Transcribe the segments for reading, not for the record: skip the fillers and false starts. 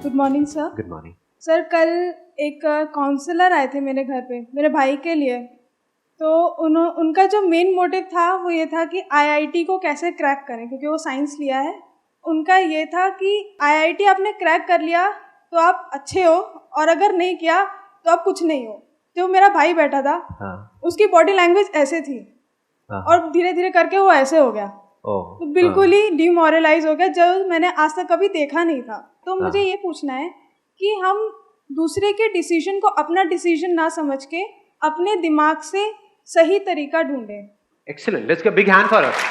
Good morning sir. Good morning sir, कल एक counsellor आए थे मेरे घर पे मेरे भाई के लिए। तो उनका जो मेन मोटिव था वो ये था कि आईआईटी को कैसे क्रैक करें, क्योंकि वो साइंस लिया है। उनका ये था कि आईआईटी आपने क्रैक कर लिया तो आप अच्छे हो, और अगर नहीं किया तो आप कुछ नहीं हो। जो मेरा भाई बैठा था, उसकी बॉडी लैंग्वेज ऐसे थी, और धीरे धीरे करके वो ऐसे हो गया। तो बिल्कुल ही डिमोरलाइज हो गया, जो मैंने आज तक कभी देखा नहीं था। तो मुझे ये पूछना है कि हम दूसरे के डिसीजन को अपना डिसीजन ना समझ के अपने दिमाग से सही तरीका ढूंढें। Excellent, let's give big hand for us.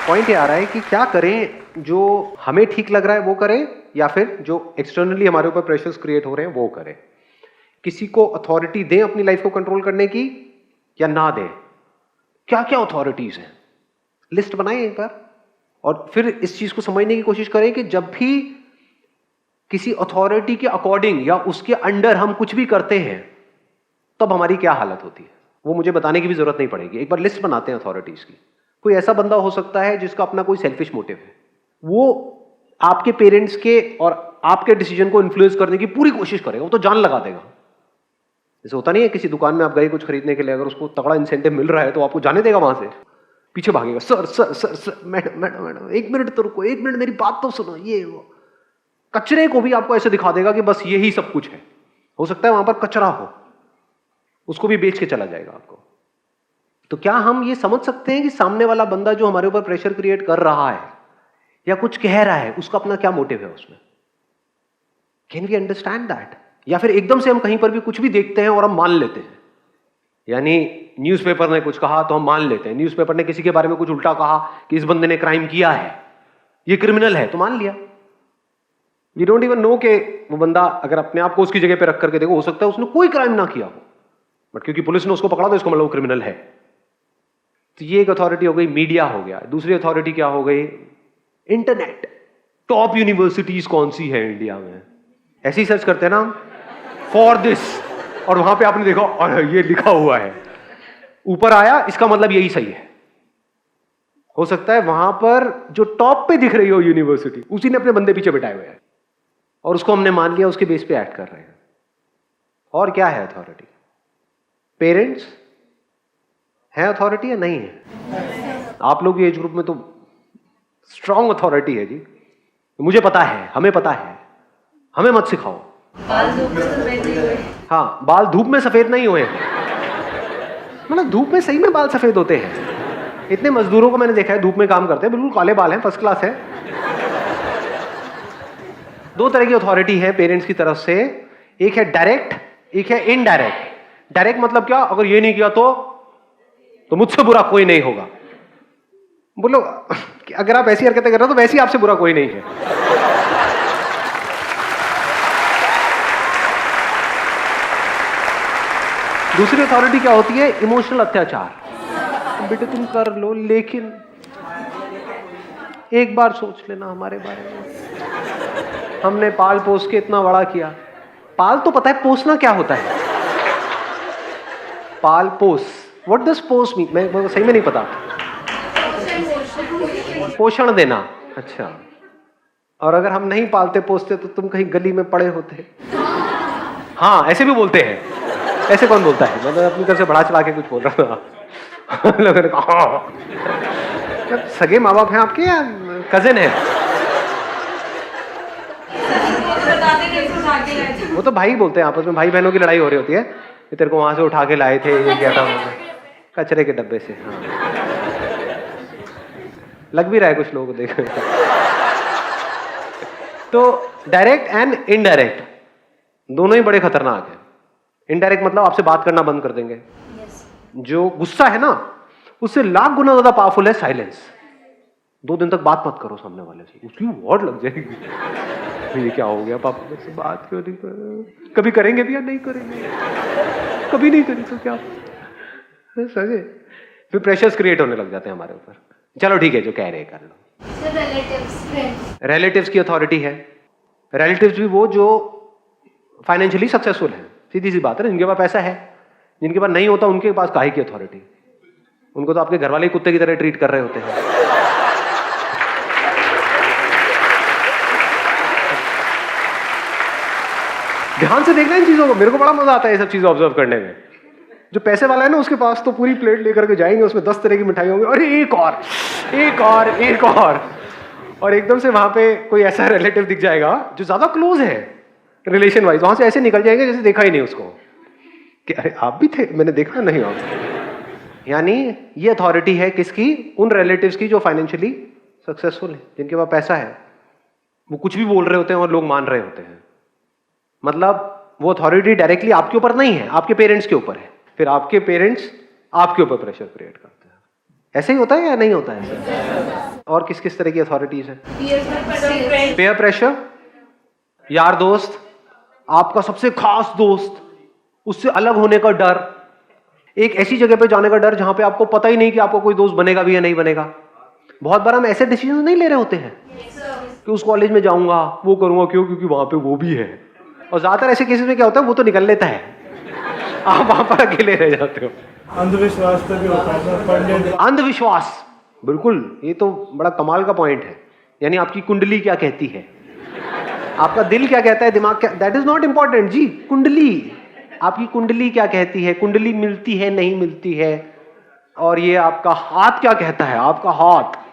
Point ये आ रहा है कि क्या करें, जो हमें ठीक लग रहा है वो करें, या फिर जो एक्सटर्नली हमारे ऊपर प्रेशर्स क्रिएट हो रहे हैं वो करें। किसी को अथॉरिटी दें अपनी लाइफ को कंट्रोल करने की या ना दें। क्या क्या अथॉरिटीज हैं, लिस्ट बनाएं एक बार, और फिर इस चीज को समझने की कोशिश करें कि जब भी किसी अथॉरिटी के अकॉर्डिंग या उसके अंडर हम कुछ भी करते हैं तब हमारी क्या हालत होती है। वो मुझे बताने की भी जरूरत नहीं पड़ेगी, एक बार लिस्ट बनाते हैं अथॉरिटीज की। कोई ऐसा बंदा हो सकता है जिसका अपना कोई सेल्फिश मोटिव है, वो आपके पेरेंट्स के और आपके डिसीजन को इन्फ्लुएंस करने की पूरी कोशिश करेगा, वो तो जान लगा देगा। जैसे होता नहीं है, किसी दुकान में आप गए कुछ खरीदने के लिए, अगर उसको तगड़ा इंसेंटिव मिल रहा है तो आपको जाने देगा, वहां से पीछे भागेगा, sir sir sir sir madam madam madam एक मिनट तो रुको, एक मिनट मेरी बात तो सुनो, ये वो। कचरे को भी आपको ऐसे दिखा देगा कि बस यही सब कुछ है। हो सकता है वहां पर कचरा हो, उसको भी बेच के चला जाएगा आपको। तो क्या हम ये समझ सकते हैं कि सामने वाला बंदा जो हमारे ऊपर प्रेशर क्रिएट कर रहा है या कुछ कह रहा है, उसका अपना क्या मोटिव है उसमें? Can we understand that? या फिर एकदम से हम कहीं पर भी कुछ भी देखते हैं और हम मान लेते हैं। यानी न्यूज़पेपर ने कुछ कहा तो हम मान लेते हैं, न्यूज़पेपर ने किसी के बारे में कुछ उल्टा कहा कि इस बंदे ने क्राइम किया है, ये क्रिमिनल है, तो मान लिया। वी डोंट इवन नो कि वो बंदा अगर अपने आप को उसकी जगह पे रख करके देखो, हो सकता है उसने कोई क्राइम ना किया हो, बट क्योंकि पुलिस ने उसको पकड़ा तो इसको मतलब वो क्रिमिनल है। तो ये एक अथॉरिटी हो गई, मीडिया हो गया। दूसरी अथॉरिटी क्या हो गई? इंटरनेट। टॉप यूनिवर्सिटीज कौन सी है इंडिया में, ऐसे ही सर्च करते हैं ना फॉर दिस, और वहां पे आपने देखा और ये लिखा हुआ है, ऊपर आया, इसका मतलब यही सही है। हो सकता है वहां पर जो टॉप पे दिख रही हो यूनिवर्सिटी, उसी ने अपने बंदे पीछे बिठाए हुए हैं और उसको हमने मान लिया, उसके बेस पे एक्ट कर रहे हैं। और क्या है अथॉरिटी? पेरेंट्स है अथॉरिटी या नहीं है? आप लोग एज ग्रुप में तो स्ट्रॉन्ग अथॉरिटी है जी। मुझे पता है, हमें पता है, हमें मत सिखाओ। बाल धूप में सफेद नहीं हुए। हाँ, बाल धूप में सफेद नहीं हुए, मतलब धूप में सही में बाल सफेद होते हैं। इतने मजदूरों को मैंने देखा है धूप में काम करते हैं, बिल्कुल काले बाल हैं, फर्स्ट क्लास है। दो तरह की अथॉरिटी है पेरेंट्स की तरफ से, एक है डायरेक्ट, एक है इनडायरेक्ट। डायरेक्ट मतलब क्या? अगर ये नहीं किया तो मुझसे बुरा कोई नहीं होगा। बोलो, अगर आप ऐसी हरकतें कर रहे हो तो वैसे ही आपसे बुरा कोई नहीं है। दूसरी अथॉरिटी क्या होती है? इमोशनल अत्याचार। बेटे तुम कर लो, लेकिन एक बार सोच लेना हमारे बारे में, हमने पाल पोस के इतना बड़ा किया। पाल तो पता है पोसना क्या होता है? पाल पोस, व्हाट डज पोस मीन? मैं सही में नहीं पता। पोषण देना, अच्छा। और अगर हम नहीं पालते पोसते तो तुम कहीं गली में पड़े होते। हाँ, ऐसे भी बोलते हैं। ऐसे कौन बोलता है? मतलब अपनी तरफ से बढ़ा चढ़ा के कुछ बोल रहा था। लोगों ने कहा सगे माँ बाप हैं आपके या कजिन है? वो तो भाई बोलते हैं, आपस में भाई बहनों की लड़ाई हो रही होती है। ये तेरे को वहां से उठा के लाए थे, ये क्या था कचरे के डब्बे से। हाँ, लग भी रहा है कुछ लोगों को देखो। तो डायरेक्ट एंड इनडायरेक्ट दोनों ही बड़े खतरनाक हैं। इनडायरेक्ट मतलब आपसे बात करना बंद कर देंगे। जो गुस्सा है ना, उससे लाख गुना ज्यादा पावरफुल है साइलेंस। 2 दिन तक बात मत करो सामने वाले से, उसकी वॉर्ड लग जाएगी। ये क्या हो गया, पापा मुझसे बात क्यों नहीं कर रहे? कभी करेंगे भी या नहीं करेंगे? कभी नहीं करें तो क्या सगे? फिर प्रेशर्स क्रिएट होने लग जाते हैं हमारे ऊपर। चलो ठीक है, जो कह रहे हैं कर लो। रिलेटिव्स की अथॉरिटी है। रिलेटिव्स भी वो जो फाइनेंशियली सक्सेसफुल है, सीधी सी बात है, जिनके पास पैसा है। जिनके पास नहीं होता उनके पास काहे की अथॉरिटी? उनको तो आपके घर वाले कुत्ते की तरह ट्रीट कर रहे होते हैं। ध्यान से देखना इन चीजों को, मेरे को बड़ा मजा आता है ये सब चीजें ऑब्जर्व करने में। जो पैसे वाला है ना उसके पास तो पूरी प्लेट लेकर के जाएंगे, उसमें 10 तरह की मिठाई होंगी, अरे एक और एक और एक और एकदम से वहां पे कोई ऐसा रिलेटिव दिख जाएगा जो ज्यादा क्लोज है रिलेशन वाइज, वहां से ऐसे निकल जाएंगे जैसे देखा ही नहीं उसको, कि अरे आप भी थे, मैंने देखा नहीं आप। यानी ये अथॉरिटी है किसकी? उन रिलेटिव्स की जो फाइनेंशियली सक्सेसफुल है, जिनके पास पैसा है। वो कुछ भी बोल रहे होते हैं और लोग मान रहे होते हैं। मतलब वो अथॉरिटी डायरेक्टली आपके ऊपर नहीं है, आपके पेरेंट्स के ऊपर है, फिर आपके पेरेंट्स आपके ऊपर प्रेशर क्रिएट करते हैं। ऐसे ही होता है या नहीं होता है? और किस किस तरह की अथॉरिटीज है? पेयर प्रेशर, यार दोस्त, आपका सबसे खास दोस्त, उससे अलग होने का डर, एक ऐसी जगह पे जाने का डर जहां पे आपको पता ही नहीं कि आपको कोई दोस्त बनेगा भी या नहीं बनेगा। बहुत बार हम ऐसे डिसीजन नहीं ले रहे होते हैं कि उस कॉलेज में जाऊंगा, वो करूंगा, क्यों? क्योंकि वहां पे वो भी है। और ज्यादातर ऐसे केसेस में क्या होता है, वो तो निकल लेता है, आप वहां पर अकेले रह जाते हो। अंधविश्वास पे भी होता है। अंधविश्वास, बिल्कुल, ये तो बड़ा कमाल का पॉइंट है। यानी आपकी कुंडली क्या कहती है, आपका दिल क्या कहता है, दिमाग क्या, दैट इज नॉट इंपॉर्टेंट जी। कुंडली, आपकी कुंडली क्या कहती है, कुंडली मिलती है नहीं मिलती है, और ये आपका हाथ क्या कहता है, आपका हाथ।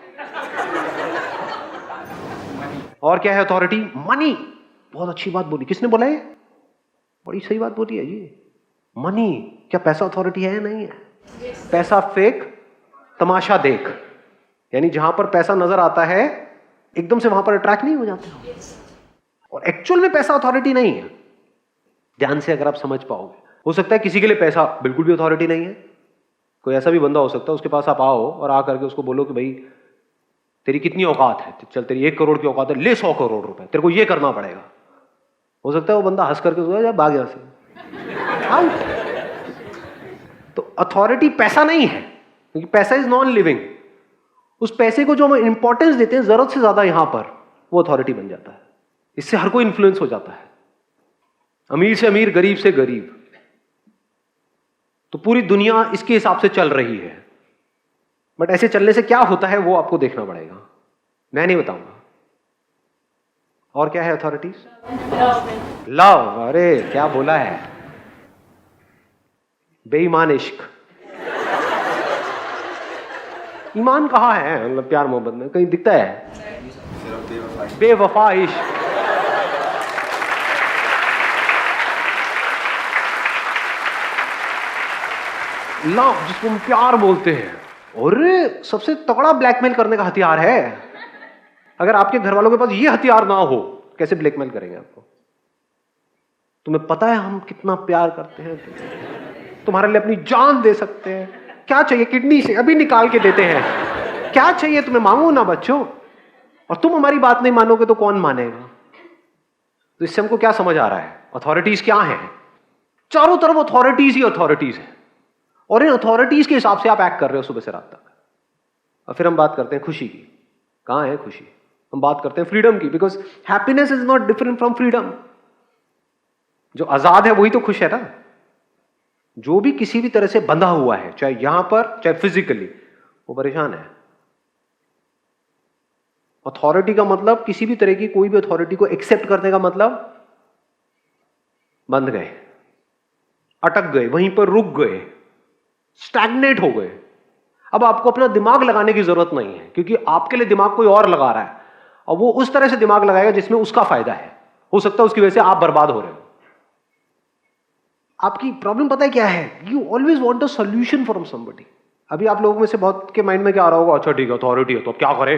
और क्या है अथॉरिटी? मनी। बहुत अच्छी बात बोली, किसने बोला ये? बड़ी सही बात बोली है जी। मनी, क्या पैसा अथॉरिटी है या नहीं है? पैसा फेक, तमाशा देख। यानी जहां पर पैसा नजर आता है एकदम से वहां पर अट्रैक्ट नहीं हो जाते हो। और एक्चुअल में पैसा अथॉरिटी नहीं है। ध्यान से अगर आप समझ पाओगे, हो सकता है किसी के लिए पैसा बिल्कुल भी अथॉरिटी नहीं है। कोई ऐसा भी बंदा हो सकता है, उसके पास आप आओ और आ करके उसको बोलो कि भाई तेरी कितनी औकात है, चल तेरी 1 करोड़ की औकात है, ले 100 करोड़ रुपए, तेरे को ये करना पड़ेगा। हो सकता है वो बंदा हंस करके उसको भाग यहां से, आउट। तो अथॉरिटी पैसा नहीं है, क्योंकि पैसा इज नॉन लिविंग। उस पैसे को जो हम इंपॉर्टेंस देते हैं जरूरत से ज्यादा, यहां पर वो अथॉरिटी बन जाता है। इससे हर कोई इन्फ्लुएंस हो जाता है, अमीर से अमीर, गरीब से गरीब। तो पूरी दुनिया इसके हिसाब से चल रही है। बट ऐसे चलने से क्या होता है वो आपको देखना पड़ेगा, मैं नहीं बताऊंगा। और क्या है अथॉरिटीज? लव। अरे क्या बोला है, बेईमान इश्क। ईमान कहाँ है, मतलब प्यार मोहब्बत में कहीं दिखता है? बेवफा इश्क। लव, जिसको हम प्यार बोलते हैं, और सबसे तगड़ा ब्लैकमेल करने का हथियार है। अगर आपके घर वालों के पास ये हथियार ना हो, कैसे ब्लैकमेल करेंगे आपको? तुम्हें पता है हम कितना प्यार करते हैं, तुम्हारे लिए अपनी जान दे सकते हैं, क्या चाहिए, किडनी से अभी निकाल के देते हैं, क्या चाहिए तुम्हें, मांगो ना बच्चों। और तुम हमारी बात नहीं मानोगे तो कौन मानेगा? तो इससे हमको क्या समझ आ रहा है, अथॉरिटीज क्या है? चारों तरफ अथॉरिटीज ही अथॉरिटीज है, और इन अथॉरिटीज के हिसाब से आप एक्ट कर रहे हो सुबह से रात तक। और फिर हम बात करते हैं खुशी की। कहां है खुशी? हम बात करते हैं फ्रीडम की, because happiness is not different from freedom. जो आजाद है वही तो खुश है ना। जो भी किसी भी तरह से बंधा हुआ है, चाहे यहां पर चाहे फिजिकली, वो परेशान है। अथॉरिटी का मतलब, किसी भी तरह की कोई भी अथॉरिटी को एक्सेप्ट करने का मतलब, बंध गए, अटक गए, वहीं पर रुक गए, स्टैग्नेट हो गए। अब आपको अपना दिमाग लगाने की जरूरत नहीं है, क्योंकि आपके लिए दिमाग कोई और लगा रहा है, और वो उस तरह से दिमाग लगाएगा जिसमें उसका फायदा है। हो सकता है उसकी वजह से आप बर्बाद हो रहे हो। आपकी प्रॉब्लम पता है क्या है? You always want a solution from somebody. अभी आप लोगों में से बहुत के माइंड में क्या आ रहा होगा, अच्छा ठीक है अथॉरिटी है तो अब क्या करें?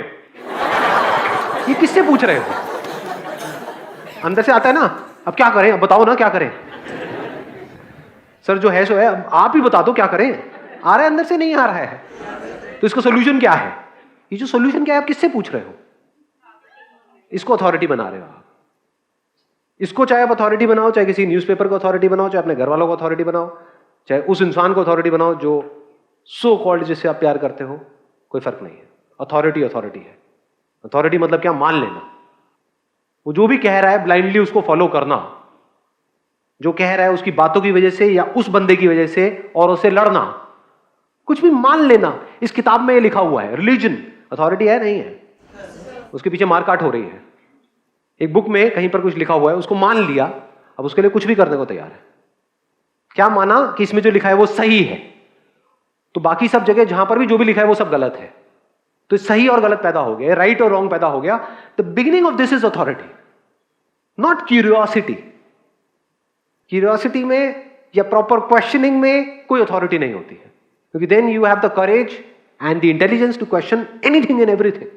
ये किससे पूछ रहे हो? अंदर से आता है ना, अब क्या करें, अब बताओ ना क्या करें। सर जो है सो है, अब आप ही बता दो क्या करें। आ रहा है अंदर से, नहीं आ रहा है, तो इसका सोल्यूशन क्या है? ये जो सोल्यूशन क्या है आप किससे पूछ रहे हो? इसको अथॉरिटी बना रहे हो आप। इसको चाहे आप अथॉरिटी बनाओ, चाहे किसी न्यूज़पेपर को अथॉरिटी बनाओ, चाहे अपने घर वालों को अथॉरिटी बनाओ, चाहे उस इंसान को अथॉरिटी बनाओ जो सो कॉल्ड जिससे आप प्यार करते हो, कोई फर्क नहीं है। अथॉरिटी अथॉरिटी है। अथॉरिटी मतलब क्या? मान लेना। वो जो भी कह रहा है ब्लाइंडली उसको फॉलो करना, जो कह रहा है उसकी बातों की वजह से या उस बंदे की वजह से, और उससे लड़ना, कुछ भी मान लेना। इस किताब में ये लिखा हुआ है। रिलीजन अथॉरिटी है नहीं है, उसके पीछे मारकाट हो रही है। एक बुक में कहीं पर कुछ लिखा हुआ है, उसको मान लिया अब उसके लिए कुछ भी करने को तैयार है। क्या माना कि इसमें जो लिखा है वो सही है, तो बाकी सब जगह जहां पर भी जो भी लिखा है वो सब गलत है, तो सही और गलत पैदा हो गया, राइट और रॉन्ग पैदा हो गया। The beginning of this is authority, not curiosity. Curiosity में या प्रॉपर क्वेश्चनिंग में कोई अथॉरिटी नहीं होती है, क्योंकि then you have the courage and the intelligence to question anything and everything.